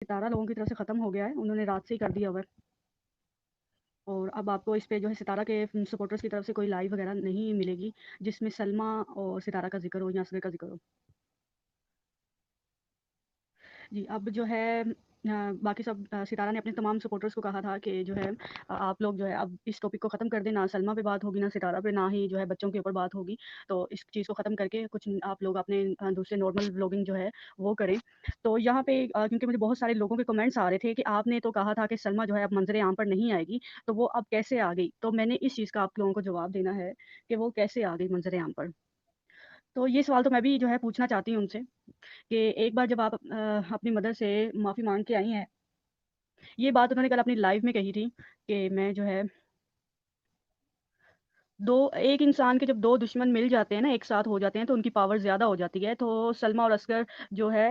सितारा लोगों की तरफ से ख़त्म हो गया है, उन्होंने रात से ही कर दिया हुआ है। और अब आपको इस पे जो है सितारा के सपोर्टर्स की तरफ से कोई लाइव वगैरह नहीं मिलेगी, जिसमें सलमा और सितारा का ज़िक्र हो या असगर का ज़िक्र हो। जी, अब जो है बाकी सब सितारा ने अपने तमाम सपोर्टर्स को कहा था कि जो है आप लोग जो है अब इस टॉपिक को ख़त्म कर दें, ना सलमा पे बात होगी, ना सितारा पे, ना ही जो है बच्चों के ऊपर बात होगी। तो इस चीज़ को ख़त्म करके कुछ आप लोग अपने दूसरे नॉर्मल व्लॉगिंग जो है वो करें। तो यहाँ पे क्योंकि मुझे बहुत सारे लोगों के कमेंट्स आ रहे थे कि आपने तो कहा था कि सलमा जो है अब मंज़र-ए-आम पर नहीं आएगी, तो वो अब कैसे आ गई? तो मैंने इस चीज़ का आप लोगों को जवाब देना है कि वो कैसे आ गई मंज़र-ए-आम पर। तो ये सवाल तो मैं भी जो है पूछना चाहती हूँ उनसे कि एक बार जब आप अपनी मदर से माफ़ी माँग के आई हैं, ये बात उन्होंने कल अपनी लाइव में कही थी कि मैं जो है 2 एक इंसान के जब 2 दुश्मन मिल जाते हैं ना, एक साथ हो जाते हैं, तो उनकी पावर ज़्यादा हो जाती है। तो सलमा और असगर जो है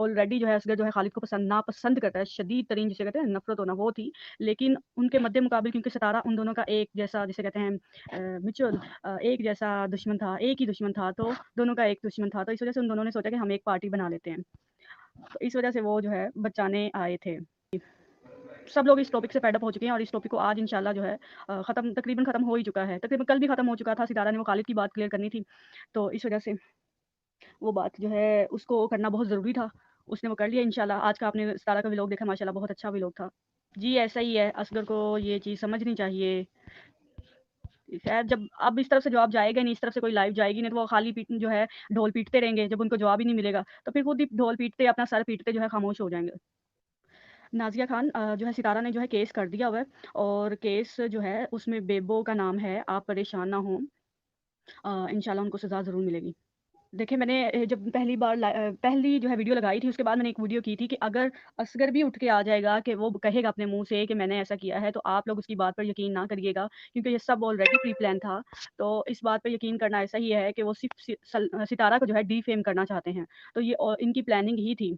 ऑलरेडी जो है असगर जो है खालिद को नापसंद करता है, शदीद तरीन जिसे कहते हैं नफ़रत होना वो थी। लेकिन उनके मद्दे मुकाबिल क्योंकि सितारा उन दोनों का एक जैसा जिसे कहते हैं म्यूचुअल एक जैसा दुश्मन था, एक ही दुश्मन था, तो दोनों का एक दुश्मन था। तो इस वज़ह से उन दोनों ने सोचा कि हम एक पार्टी बना लेते हैं। तो इस वज़ह से वो जो है बचाने आए थे। सब लोग इस टॉपिक से फेड अप हो चुके हैं और इस टॉपिक को आज इंशाल्लाह जो है तकरीबन ख़त्म हो ही चुका है। तकरीबन कल भी ख़त्म हो चुका था, सितारा ने वो खालिद की बात क्लियर करनी थी। तो इस वज़ह से वो बात जो है उसको करना बहुत ज़रूरी था। उसने वो कर लिया इंशाल्लाह। आज का आपने सितारा का व्लॉग देखा माशाल्लाह बहुत अच्छा व्लॉग था। जी, ऐसा ही है, असगर को ये चीज़ समझनी चाहिए। खैर जब अब इस तरफ से जवाब जाएगा ही नहीं, इस तरफ से कोई लाइव जाएगी नहीं, तो वो खाली पीट जो है ढोल पीटते रहेंगे। जब उनको जवाब ही नहीं मिलेगा, तो फिर खुद ही ढोल पीटते अपना सर पीटते जो है खामोश हो जाएँगे। नाज़िया खान जो है सितारा ने जो है केस कर दिया हुआ है और केस जो है उसमें बेबो का नाम है, आप परेशान ना हों। इंशाल्लाह उनको सज़ा ज़रूर मिलेगी। देखिए मैंने जब पहली जो है वीडियो लगाई थी उसके बाद मैंने एक वीडियो की थी कि अगर असगर भी उठ के आ जाएगा कि वो कहेगा अपने मुँह से कि मैंने ऐसा किया है, तो आप लोग उसकी बात पर यकीन ना करिएगा क्योंकि ये सब ऑलरेडी प्री प्लान था। तो इस बात पे यकीन करना ऐसा ही है कि वो सिर्फ़ सितारा को जो है डिफ़ेम करना चाहते हैं। तो ये इनकी प्लानिंग ही थी।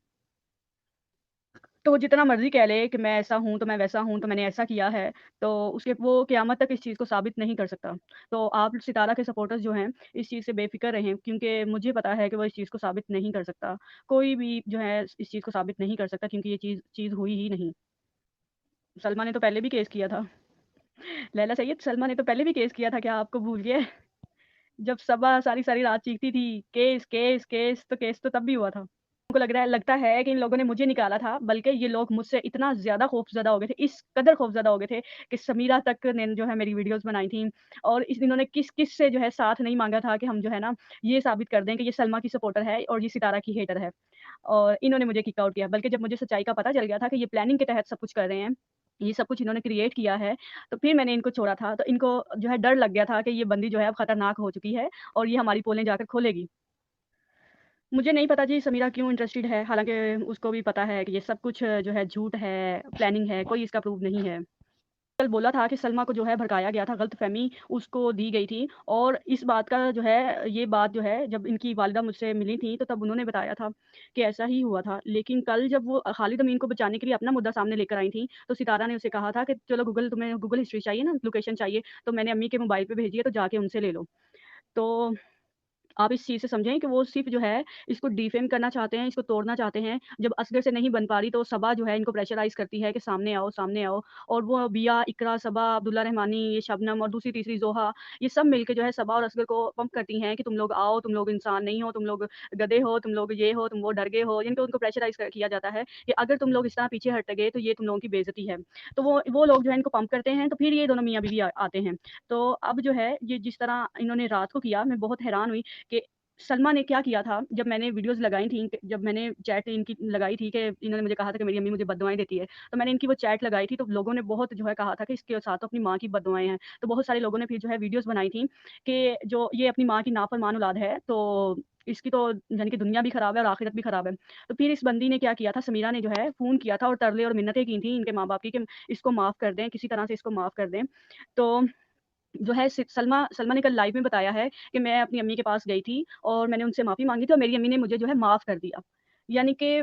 तो वो जितना मर्ज़ी कह ले कि मैं ऐसा हूँ, तो मैं वैसा हूँ, तो मैंने ऐसा किया है, तो उसके वो क़यामत तक इस चीज़ को साबित नहीं कर सकता। तो आप सितारा के सपोर्टर्स जो हैं, इस चीज़ से बेफ़िक्र रहें क्योंकि मुझे पता है कि वो इस चीज़ को साबित नहीं कर सकता। कोई भी जो है इस चीज़ को साबित नहीं कर सकता क्योंकि ये चीज़ चीज़ हुई ही नहीं। सलमा ने तो पहले भी केस किया था। लैला सैयद सलमा ने तो पहले भी केस किया था, क्या आपको भूल गए? जब सबा सारी-सारी रात चीखती थी, केस, केस, केस, तो केस तो तब भी हुआ था। उनको लगता है कि इन लोगों ने मुझे निकाला था, बल्कि ये लोग मुझसे इतना ज़्यादा खौफ़ज़दा हो गए थे, इस कदर खौफ़ज़दा हो गए थे कि समीरा तक ने जो है मेरी वीडियोज़ बनाई थी और इन्होंने किस-किस से जो है साथ नहीं माँगा था कि हम जो है ना, ये साबित कर दें कि ये सलमा की सपोर्टर है और ये सितारा की हेटर है। और इन्होंने मुझे किक आउट किया, बल्कि जब मुझे सच्चाई का पता चल गया था कि ये प्लानिंग के तहत सब कुछ कर रहे हैं, ये सब कुछ इन्होंने क्रिएट किया है, तो फिर मैंने इनको छोड़ा था। तो इनको जो है डर लग गया था कि ये बंदी जो है अब खतरनाक हो चुकी है और ये हमारी पोलें जाकर खोलेगी। मुझे नहीं पता जी समीरा क्यों इंटरेस्टेड है, हालाँकि उसको भी पता है कि ये सब कुछ जो है झूठ है, प्लानिंग है, कोई इसका प्रूफ नहीं है। कल बोला था कि सलमा को जो है भड़काया गया था, गलतफ़हमी उसको दी गई थी और इस बात का जो है ये बात जो है जब इनकी वालिदा मुझसे मिली थी तो तब उन्होंने बताया था कि ऐसा ही हुआ था। लेकिन कल जब वो खालिद अमीन को बचाने के लिए अपना मुद्दा सामने लेकर आई थी, तो सितारा ने उसे कहा था कि चलो तुम्हें गूगल हिस्ट्री चाहिए ना, लोकेशन चाहिए, तो मैंने अम्मी के मोबाइल पे भेजी है तो जाके उनसे ले लो। तो आप इस चीज़ से समझें कि वो सिर्फ़ जो है इसको डिफ़ेम करना चाहते हैं, इसको तोड़ना चाहते हैं। जब असगर से नहीं बन पा रही तो सबा जो है इनको प्रेशराइज़ करती है कि सामने आओ, सामने आओ और वो बिया, इकरा, सबा, अब्दुल्ला रहमानी, ये शबनम और दूसरी तीसरी ज़ोहा, ये सब मिलके जो है सबा और असगर को पंप करती हैं कि तुम लोग आओ, तुम लोग इंसान नहीं हो, तुम लोग गधे हो, तुम लोग ये हो, तुम वो डर गए हो। इनको उनको प्रेशराइज़ किया जाता है कि अगर तुम लोग इस तरह पीछे हट गए तो ये तुम लोगों की बेइज़्ज़ती है। तो वो लोग जो है इनको पंप करते हैं तो फिर ये दोनों मियाँ-बीवी आते हैं। तो अब जो है ये जिस तरह इन्होंने रात को किया, मैं बहुत हैरान हुई कि सलमा ने क्या किया था, जब मैंने वीडियोज़ लगाई थी, जब मैंने चैट इनकी लगाई थी कि इन्होंने मुझे कहा था कि मेरी अम्मी मुझे बददुआएँ देती है। तो मैंने इनकी वो चैट लगाई थी, तो लोगों ने बहुत जो है कहा था कि इसके साथ तो अपनी माँ की बददुआएँ हैं। तो बहुत सारे लोगों ने फिर जो है वीडियोज़ बनाई थी कि जो ये अपनी माँ की नाफरमान औलाद है, तो इसकी तो यानी कि दुनिया भी खराब है और आखिरत भी खराब है। तो फिर इस बंदी ने क्या किया था, समीरा ने जो है फ़ोन किया था और तरले और मिन्नतें की थी इनके माँ-बाप की कि इसको माफ़ कर दें, किसी तरह से इसको माफ़ कर दें। तो जो है सलमा सलमा ने कल लाइव में बताया है कि मैं अपनी अम्मी के पास गई थी और मैंने उनसे माफ़ी माँगी थी और मेरी अम्मी ने मुझे जो है माफ़ कर दिया। यानी कि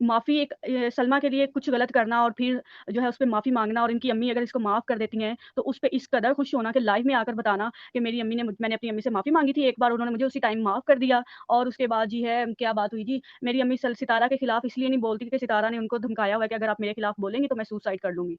माफ़ी एक सलमा के लिए कुछ गलत करना और फिर जो है उस पे माफ़ी माँगना और इनकी अम्मी अगर इसको माफ़ कर देती हैं, तो उस पे इस कदर खुश होना कि लाइव में आकर बताना कि मेरी अम्मी ने मुझ मैंने अपनी अम्मी से माफ़ी माँगी थी, एक बार उन्होंने मुझे उसी टाइम माफ़ कर दिया और उसके बाद जी है क्या बात हुई जी, मेरी अम्मी सितारा के खिलाफ इसलिए नहीं बोलती क्योंकि सितारा ने उनको धमकाया हुआ है कि अगर आप मेरे खिलाफ बोलेंगी तो मैं सुसाइड कर लूँगी।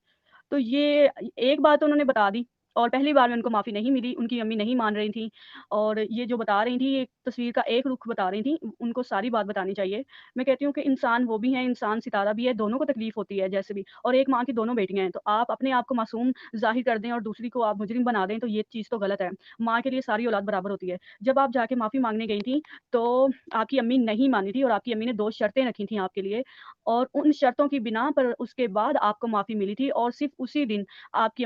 तो ये एक बात तो उन्होंने बता दी और पहली बार में उनको माफ़ी नहीं मिली, उनकी अम्मी नहीं मान रही थी और ये जो बता रही थी, ये तस्वीर का एक रुख बता रही थी, उनको सारी बात बतानी चाहिए। मैं कहती हूँ कि इंसान वो भी हैं, इंसान सितारा भी है, दोनों को तकलीफ़ होती है जैसे भी और एक माँ की दोनों बेटियाँ हैं, तो आप अपने आप को मासूम ज़ाहिर कर दें और दूसरी को आप मुजरिम बना दें, तो ये चीज़ तो गलत है। माँ के लिए सारी औलाद बराबर होती है। जब आप जाके माफ़ी माँगने गई थी, तो आपकी अम्मी नहीं मानी थी और आपकी अम्मी ने 2 शर्तें रखी थी आपके लिए और उन शर्तों की बिना पर उसके बाद आपको माफ़ी मिली थी और सिर्फ़ उसी दिन आपकी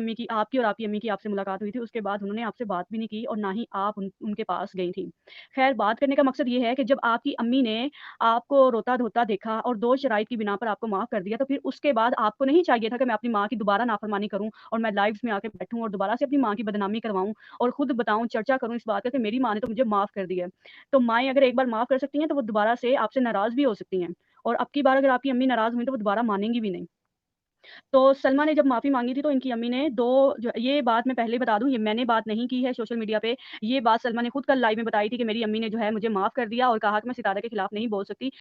और आपकी अम्मी की आपसे मुलाकात हुई थी, उसके बाद उन्होंने आपसे बात भी नहीं की और ना ही आप उनके पास गई थीं। ख़ैर बात करने का मकसद ये है कि जब आपकी अम्मी ने आपको रोता-धोता देखा और 2 शराइत की बिना पर आपको माफ़ कर दिया, तो फिर उसके बाद आपको नहीं चाहिए था कि मैं अपनी माँ की दोबारा नाफ़रमानी करूँ और मैं लाइव में आके बैठूँ और दोबारा से अपनी माँ की बदनामी करवाऊँ और खुद बताऊँ, चर्चा करूँ इस बात का कि मेरी माँ ने तो मुझे माफ़ कर दिया है। तो माएँ अगर एक बार माफ़ कर सकती हैं, तो वो दोबारा से आपसे नाराज़ भी हो सकती हैं और अब की बार अगर आपकी अम्मी नाराज़ हुई, तो वो दोबारा मानेंगी भी नहीं। तो सलमा ने जब माफ़ी माँगी थी तो इनकी अम्मी ने 2 जो ये बात मैं पहले बता दूँ, ये मैंने बात नहीं की है सोशल मीडिया पे, ये बात सलमा ने खुद कल लाइव में बताई थी कि मेरी अम्मी ने जो है मुझे माफ़ कर दिया और कहा कि मैं सितारा के खिलाफ नहीं बोल सकती।